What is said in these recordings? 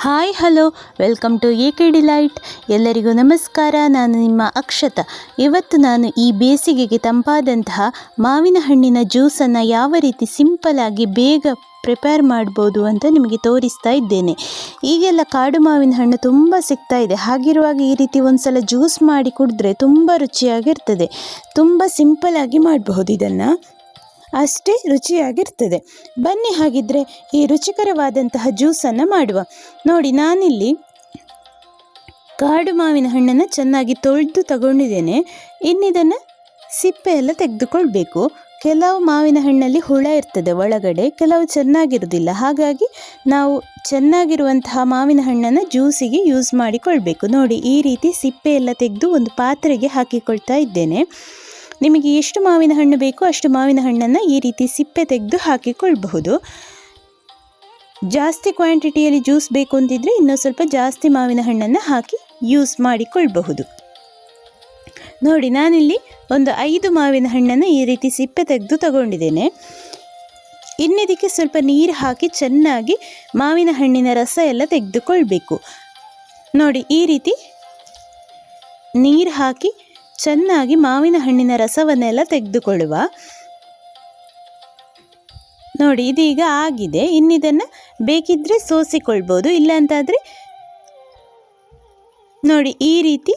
Hi hello welcome to AK delight. ಎಲ್ಲರಿಗೂ ನಮಸ್ಕಾರ. ನಾನು ನಿಮ್ಮ ಅಕ್ಷತಾ. ಇವತ್ತು ನಾನು ಈ ಬೇಸಿಗೆಗೆ ತಂಪಾದಂತಹ ಮಾವಿನ ಹಣ್ಣಿನ ಜ್ಯೂಸನ್ನು ಯಾವ ರೀತಿ ಸಿಂಪಲ್ಲಾಗಿ ಬೇಗ ಪ್ರಿಪೇರ್ ಮಾಡ್ಬೋದು ಅಂತ ನಿಮಗೆ ತೋರಿಸ್ತಾ ಇದ್ದೇನೆ. ಈಗೆಲ್ಲ ಕಾಡು ಮಾವಿನ ಹಣ್ಣು ತುಂಬ ಸಿಗ್ತಾ ಇದೆ. ಹಾಗಿರುವಾಗ ಈ ರೀತಿ ಒಂದು ಸಲ ಜ್ಯೂಸ್ ಮಾಡಿ ಕುಡಿದ್ರೆ ತುಂಬ ರುಚಿಯಾಗಿರ್ತದೆ. ತುಂಬ ಸಿಂಪಲ್ಲಾಗಿ ಮಾಡಬಹುದು, ಇದನ್ನು ಅಷ್ಟೇ ರುಚಿಯಾಗಿರ್ತದೆ. ಬನ್ನಿ ಹಾಗಿದ್ರೆ ಈ ರುಚಿಕರವಾದಂತಹ ಜ್ಯೂಸನ್ನು ಮಾಡುವ. ನೋಡಿ, ನಾನಿಲ್ಲಿ ಕಾಡು ಮಾವಿನ ಹಣ್ಣನ್ನು ಚೆನ್ನಾಗಿ ತೊಳೆದು ತಗೊಂಡಿದ್ದೇನೆ. ಇನ್ನಿದನ್ನು ಸಿಪ್ಪೆ ಎಲ್ಲ ತೆಗೆದುಕೊಳ್ಬೇಕು. ಕೆಲವು ಮಾವಿನ ಹಣ್ಣಲ್ಲಿ ಹುಳ ಇರ್ತದೆ ಒಳಗಡೆ, ಕೆಲವು ಚೆನ್ನಾಗಿರೋದಿಲ್ಲ. ಹಾಗಾಗಿ ನಾವು ಚೆನ್ನಾಗಿರುವಂತಹ ಮಾವಿನ ಹಣ್ಣನ್ನು ಜ್ಯೂಸಿಗೆ ಯೂಸ್ ಮಾಡಿಕೊಳ್ಬೇಕು. ನೋಡಿ, ಈ ರೀತಿ ಸಿಪ್ಪೆ ಎಲ್ಲ ತೆಗೆದು ಒಂದು ಪಾತ್ರೆಗೆ ಹಾಕಿಕೊಳ್ತಾ ಇದ್ದೇನೆ. ನಿಮಗೆ ಎಷ್ಟು ಮಾವಿನ ಹಣ್ಣು ಬೇಕೋ ಅಷ್ಟು ಮಾವಿನ ಹಣ್ಣನ್ನು ಈ ರೀತಿ ಸಿಪ್ಪೆ ತೆಗೆದು ಹಾಕಿಕೊಳ್ಬಹುದು. ಜಾಸ್ತಿ ಕ್ವಾಂಟಿಟಿಯಲ್ಲಿ ಜ್ಯೂಸ್ ಬೇಕು ಅಂತಿದ್ರೆ ಇನ್ನೂ ಸ್ವಲ್ಪ ಜಾಸ್ತಿ ಮಾವಿನ ಹಣ್ಣನ್ನು ಹಾಕಿ ಯೂಸ್ ಮಾಡಿಕೊಳ್ಬಹುದು. ನೋಡಿ, ನಾನಿಲ್ಲಿ ಒಂದು 5 ಮಾವಿನ ಹಣ್ಣನ್ನು ಈ ರೀತಿ ಸಿಪ್ಪೆ ತೆಗೆದು ತಗೊಂಡಿದ್ದೇನೆ. ಇನ್ನಿದಕ್ಕೆ ಸ್ವಲ್ಪ ನೀರು ಹಾಕಿ ಚೆನ್ನಾಗಿ ಮಾವಿನ ಹಣ್ಣಿನ ರಸ ಎಲ್ಲ ತೆಗೆದುಕೊಳ್ಬೇಕು. ನೋಡಿ, ಈ ರೀತಿ ನೀರು ಹಾಕಿ ಚೆನ್ನಾಗಿ ಮಾವಿನ ಹಣ್ಣಿನ ರಸವನ್ನೆಲ್ಲ ತೆಗೆದುಕೊಳ್ಳುವ. ನೋಡಿ, ಇದೀಗ ಆಗಿದೆ. ಇನ್ನಿದನ್ನು ಬೇಕಿದ್ದರೆ ಸೋಸಿಕೊಳ್ಬೋದು, ಇಲ್ಲಾಂತಾದರೆ ನೋಡಿ ಈ ರೀತಿ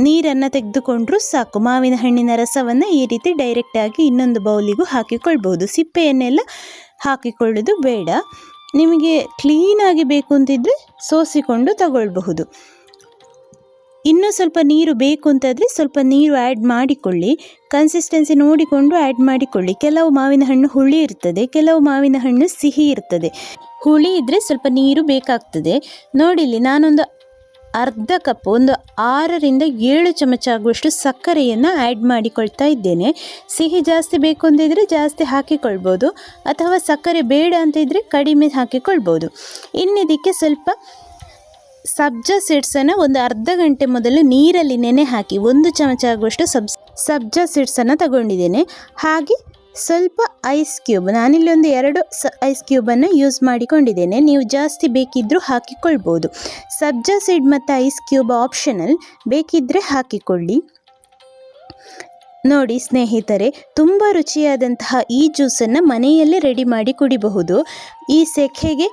ನೀರನ್ನು ತೆಗೆದುಕೊಂಡ್ರೂ ಸಾಕು. ಮಾವಿನ ಹಣ್ಣಿನ ರಸವನ್ನು ಈ ರೀತಿ ಡೈರೆಕ್ಟಾಗಿ ಇನ್ನೊಂದು ಬೌಲಿಗೂ ಹಾಕಿಕೊಳ್ಬೋದು. ಸಿಪ್ಪೆಯನ್ನೆಲ್ಲ ಹಾಕಿಕೊಳ್ಳೋದು ಬೇಡ. ನಿಮಗೆ ಕ್ಲೀನಾಗಿ ಬೇಕು ಅಂತಿದ್ದರೆ ಸೋಸಿಕೊಂಡು ತಗೊಳ್ಬಹುದು. ಇನ್ನೂ ಸ್ವಲ್ಪ ನೀರು ಬೇಕು ಅಂತಂದರೆ ಸ್ವಲ್ಪ ನೀರು ಆ್ಯಡ್ ಮಾಡಿಕೊಳ್ಳಿ. ಕನ್ಸಿಸ್ಟೆನ್ಸಿ ನೋಡಿಕೊಂಡು ಆ್ಯಡ್ ಮಾಡಿಕೊಳ್ಳಿ. ಕೆಲವು ಮಾವಿನ ಹಣ್ಣು ಹುಳಿ ಇರ್ತದೆ, ಕೆಲವು ಮಾವಿನ ಹಣ್ಣು ಸಿಹಿ ಇರ್ತದೆ. ಹುಳಿ ಇದ್ದರೆ ಸ್ವಲ್ಪ ನೀರು ಬೇಕಾಗ್ತದೆ. ನೋಡಿಲ್ಲಿ ನಾನೊಂದು ಅರ್ಧ ಕಪ್, ಒಂದು 6ರಿಂದ 7 ಚಮಚ ಆಗುವಷ್ಟು ಸಕ್ಕರೆಯನ್ನು ಆ್ಯಡ್ ಮಾಡಿಕೊಳ್ತಾ ಇದ್ದೇನೆ. ಸಿಹಿ ಜಾಸ್ತಿ ಬೇಕು ಅಂತಿದ್ರೆ ಜಾಸ್ತಿ ಹಾಕಿಕೊಳ್ಬೋದು, ಅಥವಾ ಸಕ್ಕರೆ ಬೇಡ ಅಂತಿದ್ರೆ ಕಡಿಮೆ ಹಾಕಿಕೊಳ್ಬೋದು. ಇನ್ನಿದಕ್ಕೆ ಸ್ವಲ್ಪ ಸಬ್ಜಾ ಸೀಡ್ಸನ್ನು ಒಂದು ಅರ್ಧ ಗಂಟೆ ಮೊದಲು ನೀರಲ್ಲಿ ನೆನೆ ಹಾಕಿ 1 ಚಮಚ ಆಗುವಷ್ಟು ಸಬ್ಜಾ ಸೀಡ್ಸನ್ನು ತಗೊಂಡಿದ್ದೇನೆ. ಹಾಗೆ ಸ್ವಲ್ಪ ಐಸ್ ಕ್ಯೂಬ್, ನಾನಿಲ್ಲಿ ಒಂದು 2 ಐಸ್ ಕ್ಯೂಬನ್ನು ಯೂಸ್ ಮಾಡಿಕೊಂಡಿದ್ದೇನೆ. ನೀವು ಜಾಸ್ತಿ ಬೇಕಿದ್ದರೂ ಹಾಕಿಕೊಳ್ಬೋದು. ಸಬ್ಜಾ ಸೀಡ್ ಮತ್ತು ಐಸ್ ಕ್ಯೂಬ್ ಆಪ್ಷನಲ್, ಬೇಕಿದ್ದರೆ ಹಾಕಿಕೊಳ್ಳಿ. ನೋಡಿ ಸ್ನೇಹಿತರೆ, ತುಂಬ ರುಚಿಯಾದಂತಹ ಈ ಜ್ಯೂಸನ್ನು ಮನೆಯಲ್ಲೇ ರೆಡಿ ಮಾಡಿ ಕುಡಿಬಹುದು. ಈ ಸೆಖೆಗೆ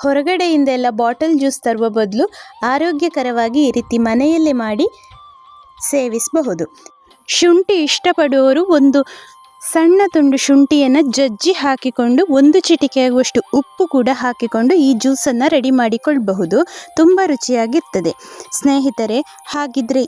ಹೊರಗಡೆಯಿಂದ ಎಲ್ಲ ಬಾಟಲ್ ಜ್ಯೂಸ್ ತರುವ ಬದಲು ಆರೋಗ್ಯಕರವಾಗಿ ಈ ರೀತಿ ಮನೆಯಲ್ಲೇ ಮಾಡಿ ಸೇವಿಸಬಹುದು. ಶುಂಠಿ ಇಷ್ಟಪಡುವವರು ಒಂದು ಸಣ್ಣ ತುಂಡು ಶುಂಠಿಯನ್ನು ಜಜ್ಜಿ ಹಾಕಿಕೊಂಡು 1 ಚಿಟಿಕೆ ಆಗುವಷ್ಟು ಉಪ್ಪು ಕೂಡ ಹಾಕಿಕೊಂಡು ಈ ಜ್ಯೂಸನ್ನು ರೆಡಿ ಮಾಡಿಕೊಳ್ಳಬಹುದು. ತುಂಬ ರುಚಿಯಾಗಿರ್ತದೆ ಸ್ನೇಹಿತರೆ. ಹಾಗಿದ್ರೆ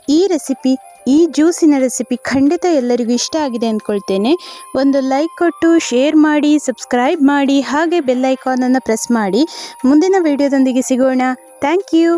ಈ ಜ್ಯೂಸಿನ ರೆಸಿಪಿ ಖಂಡಿತ ಎಲ್ಲರಿಗೂ ಇಷ್ಟ ಆಗಿದೆ ಅಂದ್ಕೊಳ್ತೇನೆ. ಒಂದು ಲೈಕ್ ಕೊಟ್ಟು ಶೇರ್ ಮಾಡಿ, ಸಬ್ಸ್ಕ್ರೈಬ್ ಮಾಡಿ, ಹಾಗೆ ಬೆಲ್ ಐಕಾನನ್ನು ಪ್ರೆಸ್ ಮಾಡಿ. ಮುಂದಿನ ವಿಡಿಯೋದೊಂದಿಗೆ ಸಿಗೋಣ. Thank you.